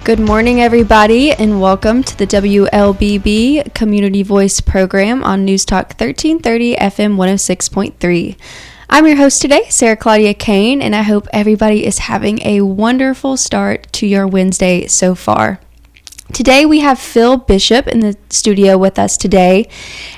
Good morning, everybody, and welcome to the WLBB Community Voice program on News Talk 1330 FM 106.3. I'm your host today, Sara Claudia Cain, and I hope everybody is having a wonderful start to your Wednesday so far. Today we have Phil Bishop in the studio with us today,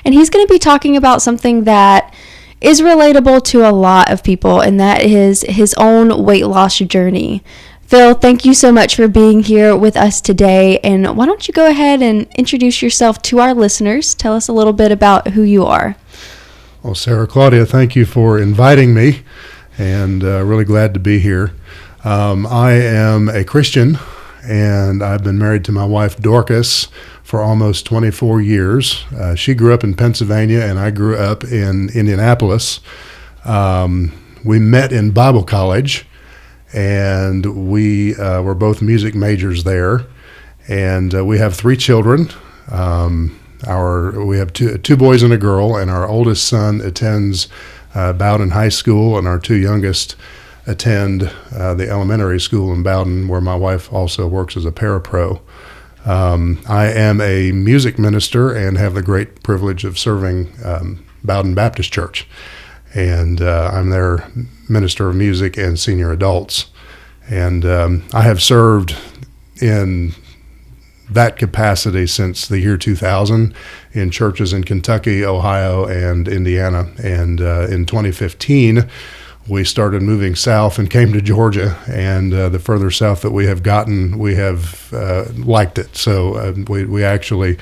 and he's going to be talking about something that is relatable to a lot of people, and that is his own weight loss journey. Phil, thank you so much for being here with us today, and why don't you go ahead and introduce yourself to our listeners. Tell us a little bit about who you are. Well, Sara Claudia, thank you for inviting me, and really glad to be here. I am a Christian, and I've been married to my wife, Dorcas, for almost 24 years. She grew up in Pennsylvania, and I grew up in Indianapolis. We met in Bible college, and we were both music majors there, and we have 3 children. We have two boys and a girl, and our oldest son attends Bowden High School, and our 2 youngest attend the elementary school in Bowden, where my wife also works as a parapro. I am a music minister and have the great privilege of serving Bowden Baptist Church, and I'm their minister of music and senior adults. And I have served in that capacity since the year 2000 in churches in Kentucky, Ohio, and Indiana. And in 2015, we started moving south and came to Georgia. And the further south that we have gotten, we have liked it. So we actually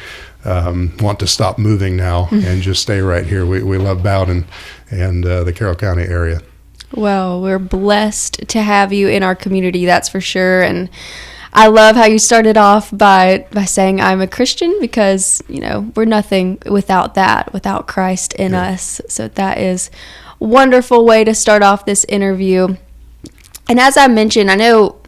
want to stop moving now and just stay right here. We love Bowden and the Carroll County area. Well, we're blessed to have you in our community, that's for sure. And I love how you started off by saying I'm a Christian, because, you know, we're nothing without that, without Christ in us. So that is a wonderful way to start off this interview. And as I mentioned, I know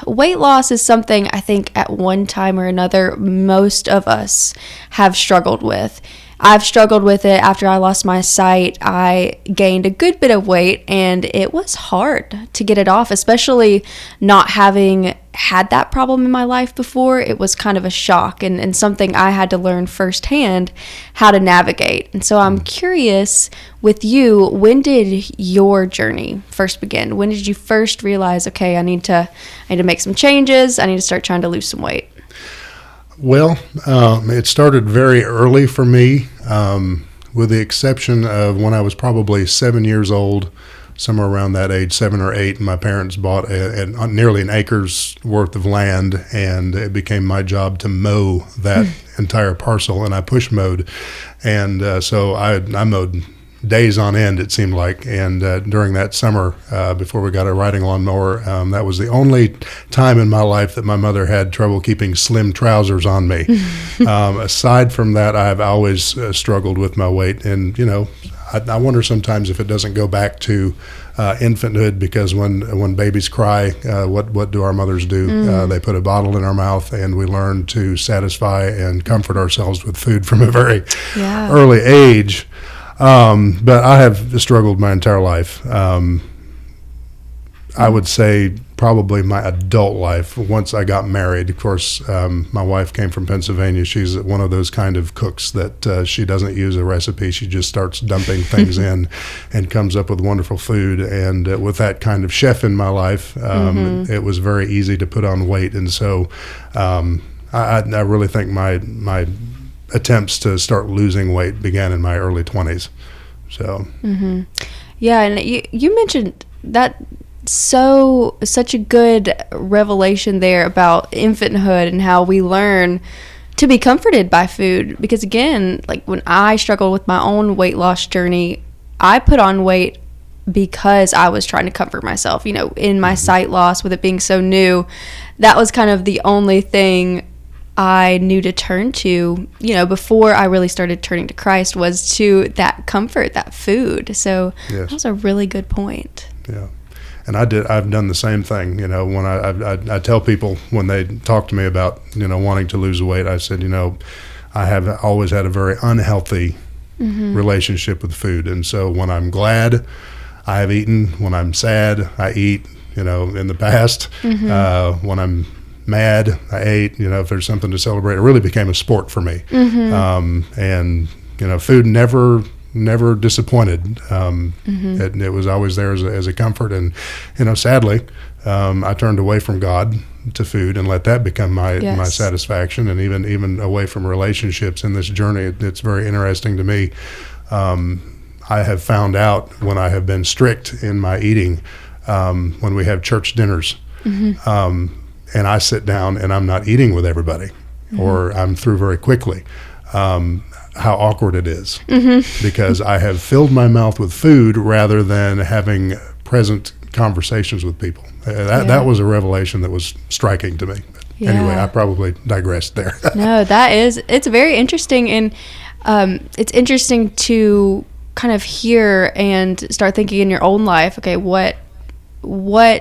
weight loss is something I think at one time or another most of us have struggled with. I've struggled with it after I lost my sight. I gained a good bit of weight, and it was hard to get it off, especially not having had that problem in my life before. It was kind of a shock and something I had to learn firsthand how to navigate. And so I'm curious with you, when did your journey first begin? When did you first realize, okay, I need to make some changes. I need to start trying to lose some weight? Well, it started very early for me, with the exception of when I was probably 7 years old, somewhere around that age, 7 or 8. My parents bought nearly an acre's worth of land, and it became my job to mow that entire parcel, and I push mowed. And so I mowed days on end, it seemed like. And during that summer, before we got a riding lawnmower, that was the only time in my life that my mother had trouble keeping slim trousers on me. Aside from that, I've always struggled with my weight. And, you know, I wonder sometimes if it doesn't go back to infanthood, because when babies cry, what do our mothers do? They put a bottle in our mouth, and we learn to satisfy and comfort ourselves with food from a very early age. But I have struggled my entire life. I would say probably my adult life, once I got married. Of course, my wife came from Pennsylvania. She's one of those kind of cooks that she doesn't use a recipe. She just starts dumping things in and comes up with wonderful food. And with that kind of chef in my life, it was very easy to put on weight. And so I really think my attempts to start losing weight began in my early 20s. So yeah, and you mentioned that such a good revelation there about infanthood and how we learn to be comforted by food, because again, like when I struggled with my own weight loss journey, I put on weight because I was trying to comfort myself, you know, in my sight loss, with it being so new. That was kind of the only thing I knew to turn to, you know, before I really started turning to Christ, was to that comfort, that food. So that was a really good point. Yeah. And I've done the same thing, you know, when I tell people when they talk to me about, you know, wanting to lose weight, I said, you know, I have always had a very unhealthy relationship with food. And so when I'm glad, I have eaten. When I'm sad, I eat, you know, in the past. When I'm mad, I ate. If there's something to celebrate, it really became a sport for me. And food never disappointed. It was always there as a comfort. And sadly, I turned away from God to food and let that become my satisfaction, and even away from relationships in this journey. It's very interesting to me. I have found out when I have been strict in my eating, when we have church dinners, and I sit down and I'm not eating with everybody, or I'm through very quickly, how awkward it is, because I have filled my mouth with food rather than having present conversations with people. That was a revelation that was striking to me. But anyway, I probably digressed there. No, it's very interesting, and it's interesting to kind of hear and start thinking in your own life, okay, what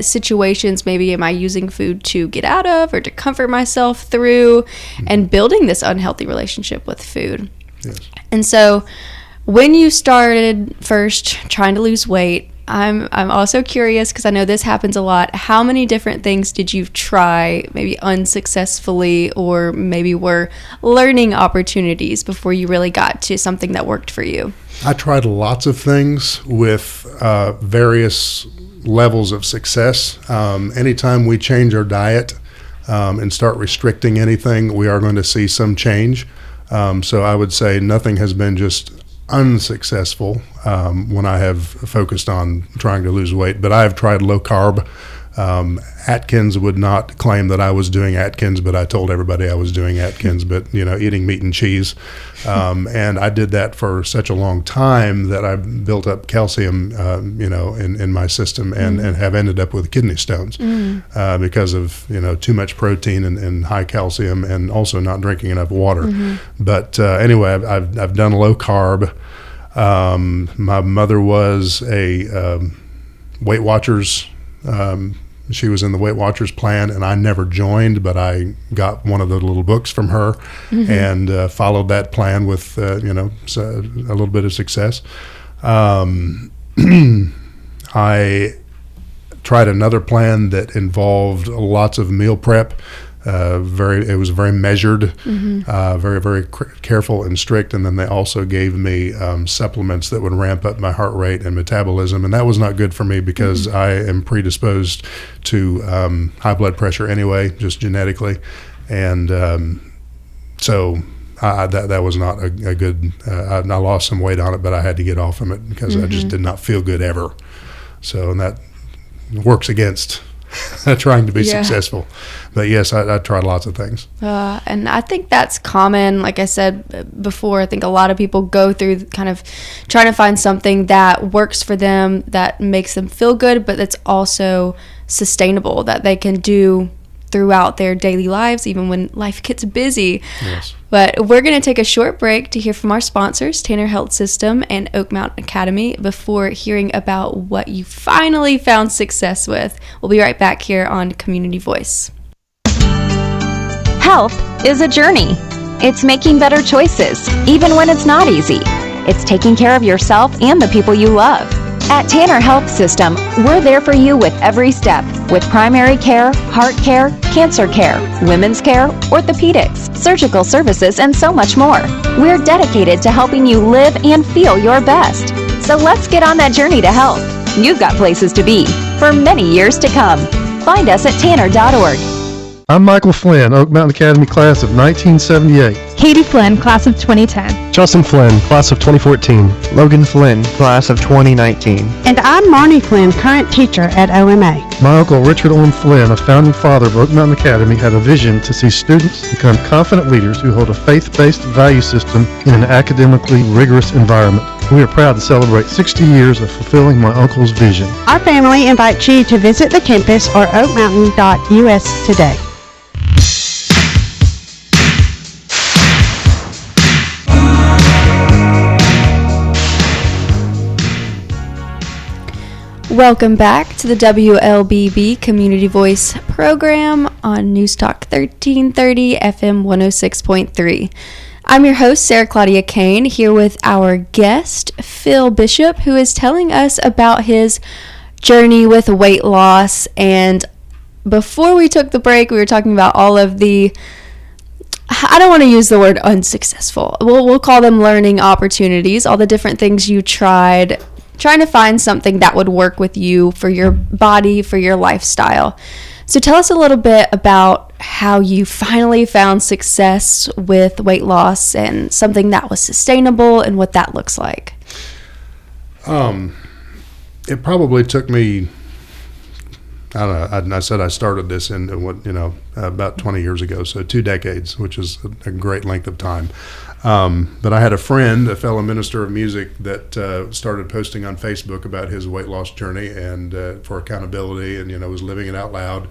situations maybe am I using food to get out of or to comfort myself through, and building this unhealthy relationship with food. Yes. And so when you started first trying to lose weight, I'm also curious, because I know this happens a lot. How many different things did you try, maybe unsuccessfully, or maybe were learning opportunities before you really got to something that worked for you? I tried lots of things with various levels of success. Anytime we change our diet and start restricting anything, we are going to see some change. So I would say nothing has been just unsuccessful when I have focused on trying to lose weight, but I have tried low carb. Atkins would not claim that I was doing Atkins, but I told everybody I was doing Atkins, but eating meat and cheese. And I did that for such a long time that I built up calcium, in my system, and have ended up with kidney stones because of, too much protein and high calcium, and also not drinking enough water. But anyway, I've done low carb. My mother was a Weight Watchers. She was in the Weight Watchers plan, and I never joined, but I got one of the little books from her and followed that plan with, a little bit of success. I tried another plan that involved lots of meal prep. It was very measured, very, very careful and strict. And then they also gave me supplements that would ramp up my heart rate and metabolism. And that was not good for me because I am predisposed to high blood pressure anyway, just genetically. And so that was not a good, I lost some weight on it, but I had to get off of it because I just did not feel good ever. So, and that works against trying to be successful. But yes, I tried lots of things. And I think that's common. Like I said before, I think a lot of people go through kind of trying to find something that works for them, that makes them feel good, but that's also sustainable, that they can do throughout their daily lives, even when life gets busy. Yes. But we're going to take a short break to hear from our sponsors, Tanner Health System and Oak Mountain Academy, before hearing about what you finally found success with. We'll be right back here on Community Voice. Health is a journey. It's making better choices, even when it's not easy. It's taking care of yourself and the people you love. At Tanner Health System, we're there for you with every step, with primary care, heart care, cancer care, women's care, orthopedics, surgical services, and so much more. We're dedicated to helping you live and feel your best. So let's get on that journey to health. You've got places to be for many years to come. Find us at tanner.org. I'm Michael Flynn, Oak Mountain Academy class of 1978. Katie Flynn, class of 2010. Justin Flynn, class of 2014. Logan Flynn, class of 2019. And I'm Marnie Flynn, current teacher at OMA. My uncle Richard Owen Flynn, a founding father of Oak Mountain Academy, had a vision to see students become confident leaders who hold a faith-based value system in an academically rigorous environment. We are proud to celebrate 60 years of fulfilling my uncle's vision. Our family invites you to visit the campus or oakmountain.us today. Welcome back to the WLBB Community Voice program on News Talk 1330 FM 106.3. I'm your host, Sara Claudia Cain, here with our guest, Phil Bishop, who is telling us about his journey with weight loss and before we took the break, we were talking about all of the, I don't want to use the word unsuccessful. We'll call them learning opportunities, all the different things you tried, trying to find something that would work with you for your body, for your lifestyle. So tell us a little bit about how you finally found success with weight loss and something that was sustainable and what that looks like. It probably took me, I don't know, I said I started this in about 20 years ago, so 2 decades, which is a great length of time. But I had a friend, a fellow minister of music, that started posting on Facebook about his weight loss journey and for accountability, and was living it out loud.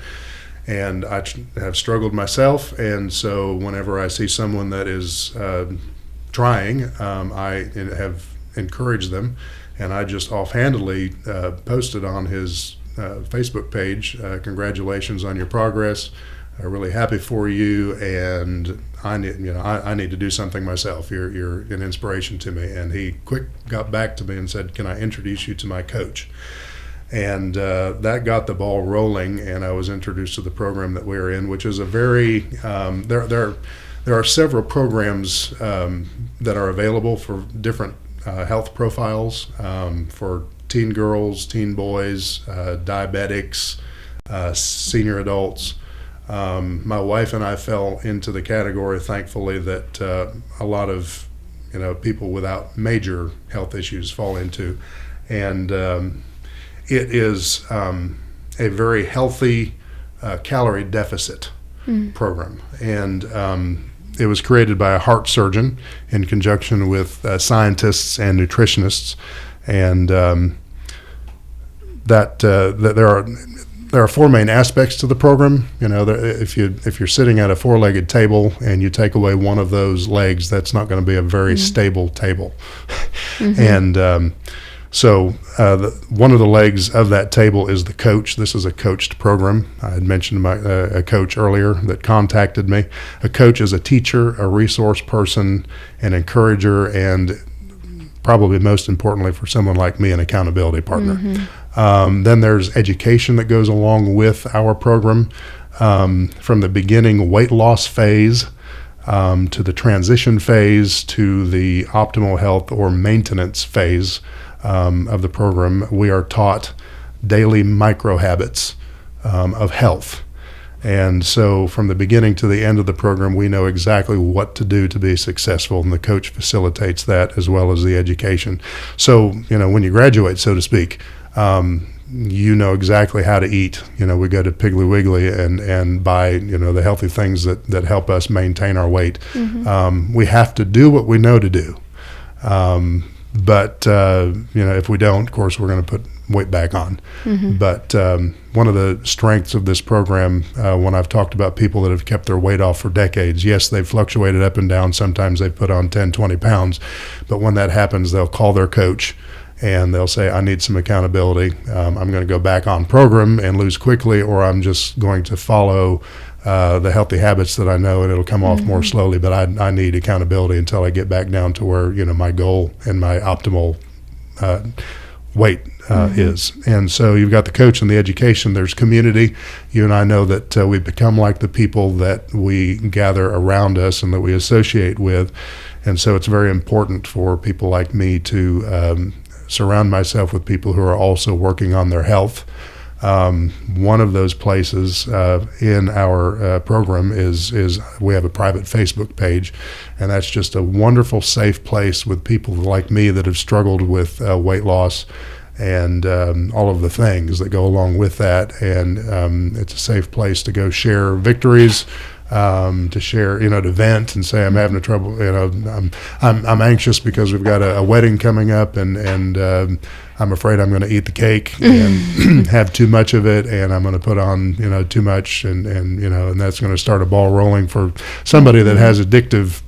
And I have struggled myself, and so whenever I see someone that is trying, I have encouraged them, and I just offhandedly posted on his Facebook page, congratulations on your progress. I'm really happy for you, and I need to do something myself. You're an inspiration to me. And he got back to me and said, can I introduce you to my coach? And that got the ball rolling, and I was introduced to the program that we're in, which is a very there are several programs that are available for different health profiles for teen girls, teen boys, diabetics, senior adults. My wife and I fell into the category, thankfully, that a lot of people without major health issues fall into, and it is a very healthy calorie deficit program, and it was created by a heart surgeon in conjunction with scientists and nutritionists, and that there are 4 main aspects to the program. If you're sitting at a 4-legged table and you take away one of those legs, that's not going to be a very stable table. And so one of the legs of that table is the coach. This is a coached program. I had mentioned a coach earlier that contacted me. A coach is a teacher, a resource person, an encourager, and probably most importantly for someone like me, an accountability partner. Then there's education that goes along with our program, from the beginning weight loss phase to the transition phase to the optimal health or maintenance phase of the program. We are taught daily micro habits of health. And so from the beginning to the end of the program, we know exactly what to do to be successful, and the coach facilitates that as well as the education. So, when you graduate, so to speak, you know exactly how to eat. We go to Piggly Wiggly and buy, the healthy things that help us maintain our weight. We have to do what we know to do. But if we don't, of course, we're going to put weight back on. But one of the strengths of this program, when I've talked about people that have kept their weight off for decades, yes, they've fluctuated up and down. Sometimes they've put on 10, 20 pounds. But when that happens, they'll call their coach and they'll say, I need some accountability. I'm going to go back on program and lose quickly, or I'm just going to follow the healthy habits that I know, and it'll come off more slowly, but I need accountability until I get back down to where, my goal and my optimal weight is. And so you've got the coach and the education. There's community. You and I know that we've become like the people that we gather around us and that we associate with. And so it's very important for people like me to surround myself with people who are also working on their health. One of those places in our program is we have a private Facebook page, and that's just a wonderful, safe place with people like me that have struggled with weight loss and all of the things that go along with that. And it's a safe place to go share victories, to share, to vent and say I'm having trouble. I'm anxious because we've got a wedding coming up, and I'm afraid I'm going to eat the cake and have too much of it, and I'm going to put on, too much, and that's going to start a ball rolling for somebody that has addictive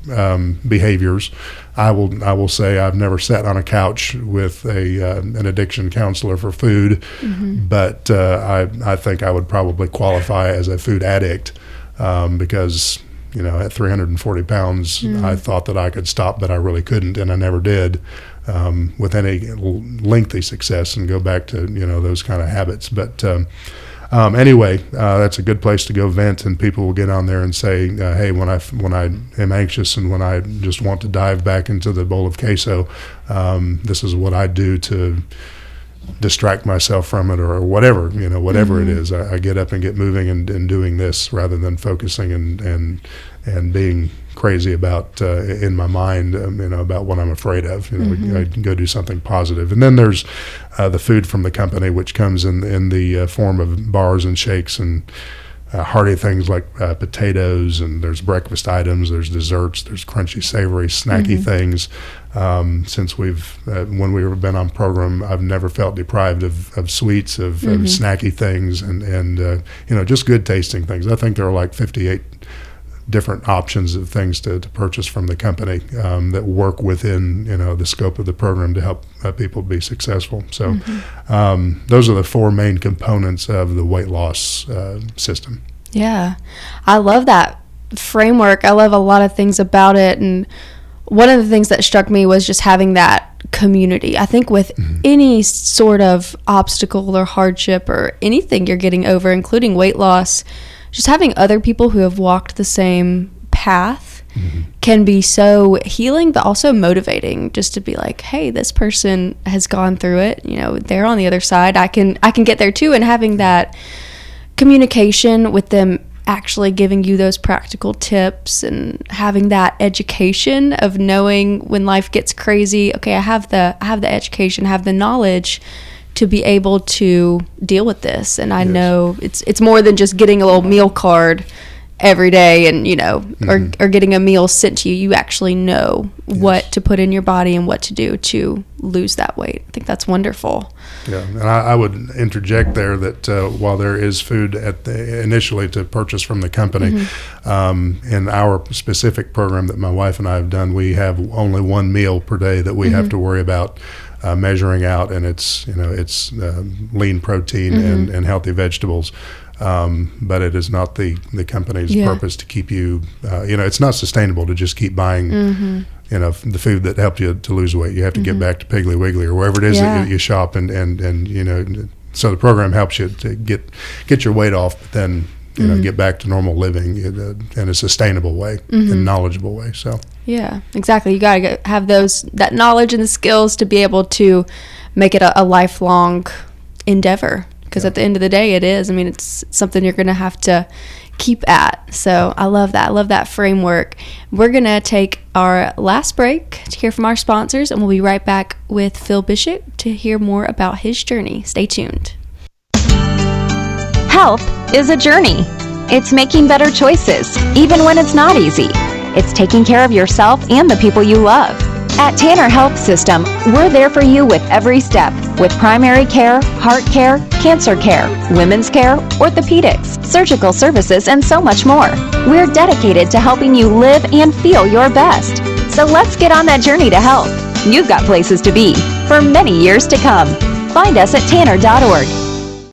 behaviors. I will say I've never sat on a couch with an addiction counselor for food, but I think I would probably qualify as a food addict because at 340 pounds, I thought that I could stop, but I really couldn't, and I never did. With any lengthy success and go back to those kind of habits. But Anyway, that's a good place to go vent, and people will get on there and say, hey, when I am anxious and when I just want to dive back into the bowl of queso, this is what I do to distract myself from it, or whatever, whatever it is. I get up and get moving and doing this rather than focusing and being crazy about in my mind, about what I'm afraid of. I can go do something positive. And then there's the food from the company, which comes in the form of bars and shakes and hearty things like potatoes, and there's breakfast items, there's desserts, there's crunchy, savory, snacky things. Since when we've been on program, I've never felt deprived of sweets, of snacky things, and just good tasting things. I think there are like 58 different options of things to purchase from the company that work within the scope of the program to help people be successful. So those are the four main components of the weight loss system. Yeah, I love that framework. I love a lot of things about it, and one of the things that struck me was just having that community. I think with any sort of obstacle or hardship or anything you're getting over, including weight loss, just having other people who have walked the same path can be so healing, but also motivating, just to be like, hey, this person has gone through it, they're on the other side, I can get there too. And having that communication with them actually giving you those practical tips and having that education of knowing when life gets crazy, okay, I have the education, I have the knowledge to be able to deal with this. And I know it's more than just getting a little meal card every day and, or getting a meal sent to you. You actually know what to put in your body and what to do to lose that weight. I think that's wonderful. Yeah, and I would interject there that while there is food initially to purchase from the company, in our specific program that my wife and I have done, we have only one meal per day that we have to worry about measuring out, and it's lean protein and healthy vegetables. But it is not the company's purpose to keep you, it's not sustainable to just keep buying, the food that helped you to lose weight. You have to get back to Piggly Wiggly or wherever it is that you shop, and so the program helps you to get your weight off, but then get back to normal living in a sustainable way, and knowledgeable way. So yeah, exactly. You gotta have that knowledge and the skills to be able to make it a lifelong endeavor. Because at the end of the day, it is. I mean, it's something you're going to have to keep at. So I love that. I love that framework. We're going to take our last break to hear from our sponsors, and we'll be right back with Phil Bishop to hear more about his journey. Stay tuned. Health is a journey. It's making better choices, even when it's not easy. It's taking care of yourself and the people you love. At Tanner Health System, we're there for you with every step, with primary care, heart care, cancer care, women's care, orthopedics, surgical services, and so much more. We're dedicated to helping you live and feel your best. So let's get on that journey to health. You've got places to be for many years to come. Find us at tanner.org.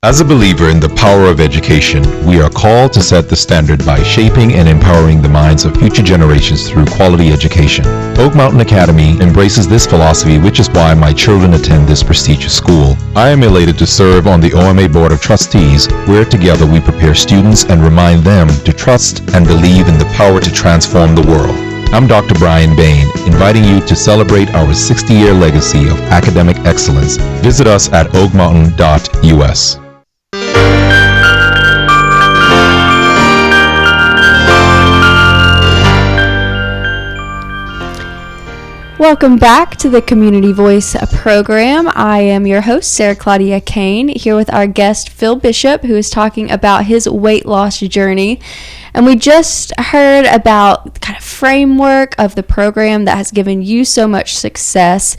As a believer in the power of education, we are called to set the standard by shaping and empowering the minds of future generations through quality education. Oak Mountain Academy embraces this philosophy, which is why my children attend this prestigious school. I am elated to serve on the OMA Board of Trustees, where together we prepare students and remind them to trust and believe in the power to transform the world. I'm Dr. Brian Bain, inviting you to celebrate our 60-year legacy of academic excellence. Visit us at oakmountain.us. Welcome back to the Community Voice program. I am your host, Sara Claudia Cain, here with our guest, Phil Bishop, who is talking about his weight loss journey. And we just heard about the kind of framework of the program that has given you so much success.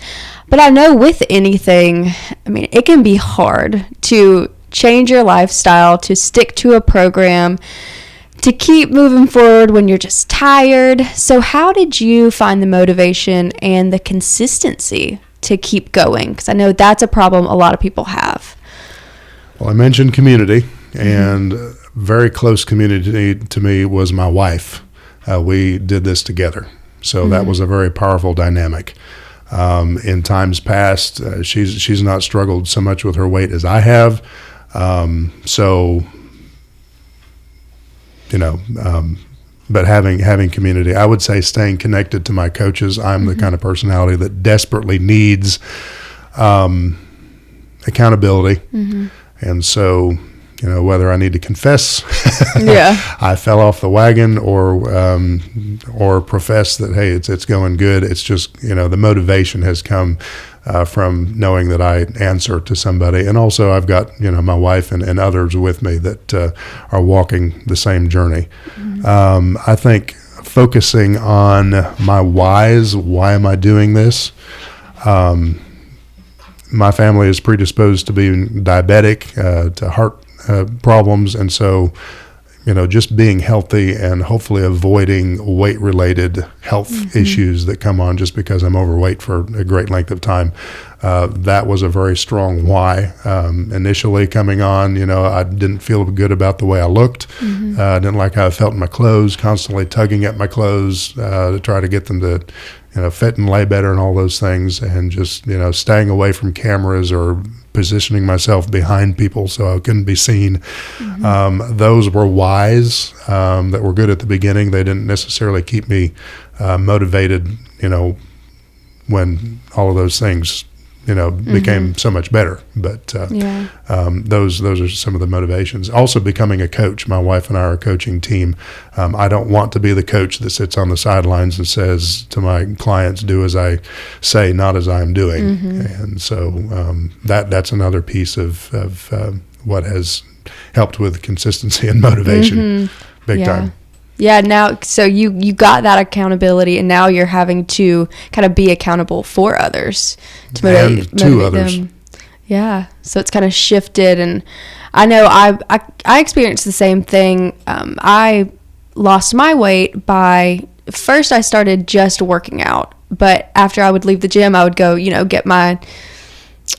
But I know with anything, it can be hard to change your lifestyle, to stick to a program, to keep moving forward when you're just tired. So how did you find the motivation and the consistency to keep going? Because I know that's a problem a lot of people have. Well, I mentioned community, and very close community to me was my wife. We did this together. So that was a very powerful dynamic. In times past, she's not struggled so much with her weight as I have. So, but having community, I would say staying connected to my coaches. I'm the kind of personality that desperately needs accountability. And so, whether I need to confess, I fell off the wagon, or profess that, hey, it's going good. It's just, the motivation has come from knowing that I answer to somebody. And also I've got, my wife and others with me that are walking the same journey. I think focusing on my whys, why am I doing this? My family is predisposed to being diabetic, to heart problems. And so, just being healthy and hopefully avoiding weight-related health issues that come on just because I'm overweight for a great length of time. That was a very strong why. Initially coming on, I didn't feel good about the way I looked. I didn't like how I felt in my clothes, constantly tugging at my clothes to try to get them to fit and lay better and all those things, and just, staying away from cameras or positioning myself behind people so I couldn't be seen. Those were whys that were good at the beginning. They didn't necessarily keep me motivated, when all of those things, became so much better. But those are some of the motivations. Also becoming a coach. My wife and I are a coaching team. I don't want to be the coach that sits on the sidelines and says to my clients, do as I say, not as I'm doing. And so that's another piece of what has helped with consistency and motivation big time. Yeah, now, so you got that accountability, and now you're having to kind of be accountable for others to motivate others. them. Yeah, so it's kind of shifted, and I know I experienced the same thing. I lost my weight by, first I started just working out, but after I would leave the gym, I would go, get my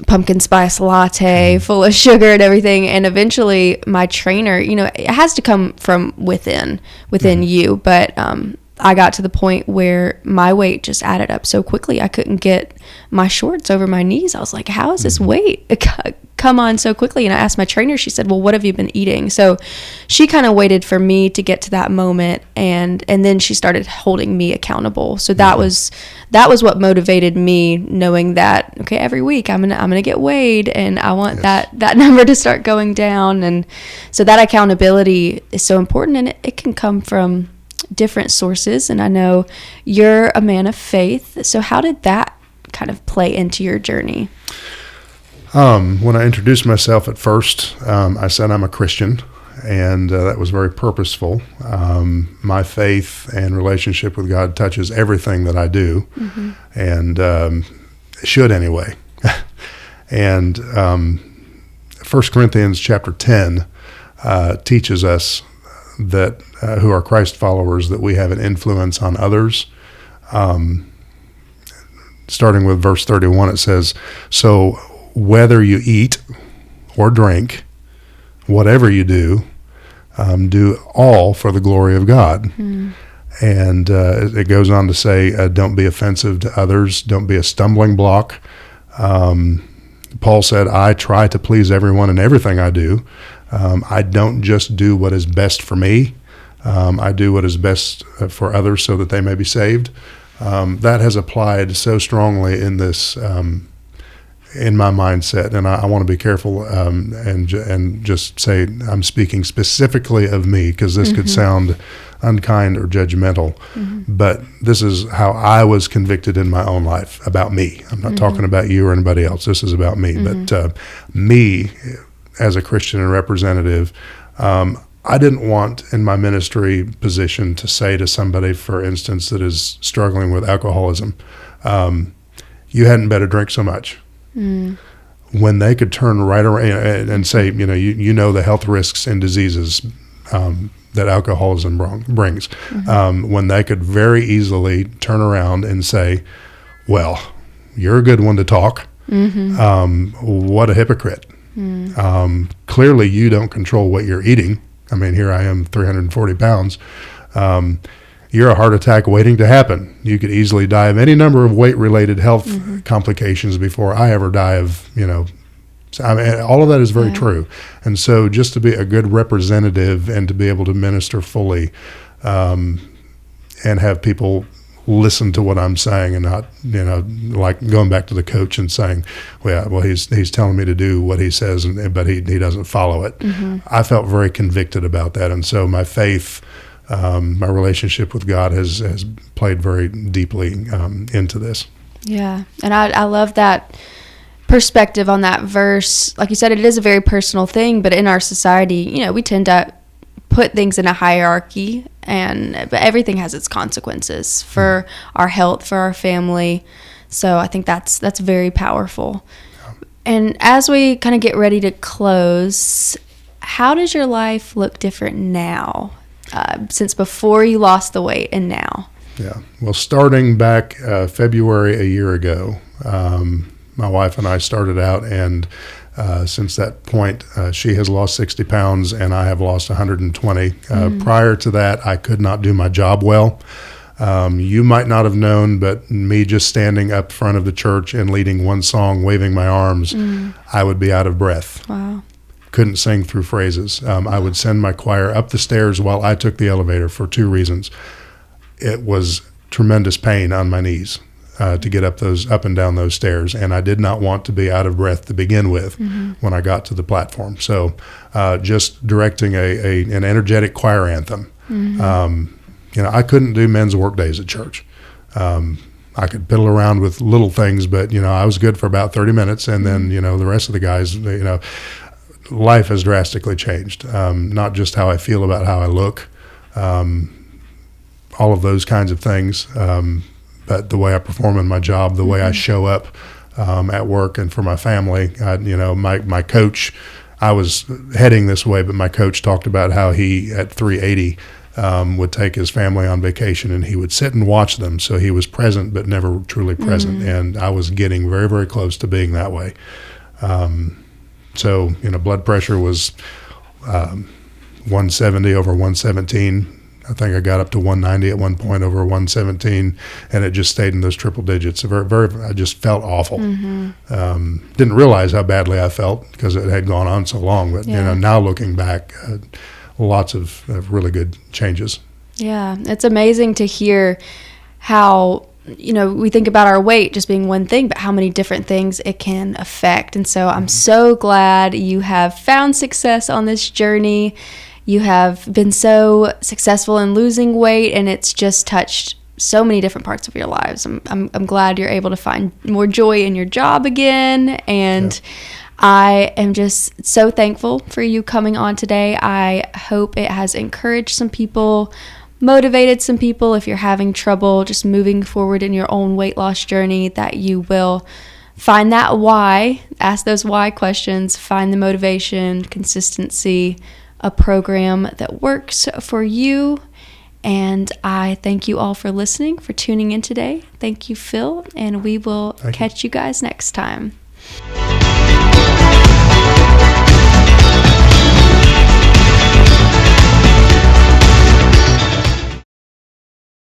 pumpkin spice latte full of sugar and everything, and eventually my trainer, it has to come from within you, but I got to the point where my weight just added up so quickly I couldn't get my shorts over my knees. I was like, how is this weight come on so quickly? And I asked my trainer, she said, well, what have you been eating? So she kind of waited for me to get to that moment, and then she started holding me accountable. So that was what motivated me, knowing that, okay, every week I'm gonna get weighed, and I want that number to start going down. And so that accountability is so important, and it can come from different sources. And I know you're a man of faith, so how did that kind of play into your journey? When I introduced myself at first, I said I'm a Christian, and that was very purposeful. My faith and relationship with God touches everything that I do, and should anyway. And 1 Corinthians chapter 10 teaches us that who are Christ followers, that we have an influence on others. Starting with verse 31, it says, so whether you eat or drink, whatever you do all for the glory of God. And it goes on to say, don't be offensive to others, don't be a stumbling block. Paul said, I try to please everyone in everything I do. I don't just do what is best for me. I do what is best for others so that they may be saved. That has applied so strongly in this, in my mindset, and I want to be careful and just say I'm speaking specifically of me, because this could sound unkind or judgmental, but this is how I was convicted in my own life about me. I'm not talking about you or anybody else. This is about me. But me as a Christian and representative, I didn't want in my ministry position to say to somebody, for instance, that is struggling with alcoholism, you hadn't better drink so much. When they could turn right around and say, you know the health risks and diseases that alcoholism brings, when they could very easily turn around and say, well, you're a good one to talk. What a hypocrite. Clearly you don't control what you're eating. I mean, here I am, 340 pounds. You're a heart attack waiting to happen. You could easily die of any number of weight-related health complications before I ever die of, So, I mean, all of that is very true. And so just to be a good representative and to be able to minister fully and have people listen to what I'm saying and not, like going back to the coach and saying, well, he's telling me to do what he says, but he doesn't follow it. I felt very convicted about that. And so my faith, my relationship with God has played very deeply into this. Yeah. And I love that perspective on that verse. Like you said, it is a very personal thing, but in our society, we tend to put things in a hierarchy, but everything has its consequences for our health, for our family. So I think that's very powerful. And as we kind of get ready to close, how does your life look different now, since before you lost the weight and now? Yeah. Well, starting back February a year ago, my wife and I started out, and since that point, she has lost 60 pounds and I have lost 120. Prior to that, I could not do my job well. You might not have known, but me just standing up front of the church and leading one song, waving my arms, I would be out of breath. Wow. Couldn't sing through phrases. I would send my choir up the stairs while I took the elevator for two reasons. It was tremendous pain on my knees to get up and down those stairs, and I did not want to be out of breath to begin with when I got to the platform. So just directing an energetic choir anthem. I couldn't do men's work days at church. I could piddle around with little things, but I was good for about 30 minutes, and then the rest of the guys, life has drastically changed. Not just how I feel about how I look, all of those kinds of things, but the way I perform in my job, the way I show up at work and for my family. My coach, I was heading this way, but my coach talked about how he, at 380, would take his family on vacation and he would sit and watch them. So he was present, but never truly present. And I was getting very, very close to being that way. So blood pressure was 170 over 117. I think I got up to 190 at one point over 117, and it just stayed in those triple digits. I just felt awful. Didn't realize how badly I felt because it had gone on so long. But now looking back, lots of really good changes. Yeah, it's amazing to hear how we think about our weight just being one thing, but how many different things it can affect. And so I'm so glad you have found success on this journey. You have been so successful in losing weight, and it's just touched so many different parts of your lives. I'm glad you're able to find more joy in your job again, and I am just so thankful for you coming on today. I hope it has encouraged some people, motivated some people. If you're having trouble just moving forward in your own weight loss journey, that you will find that why, ask those why questions, find the motivation, consistency, a program that works for you. And I thank you all for listening, for tuning in today. Thank you, Phil, and we will catch you guys next time.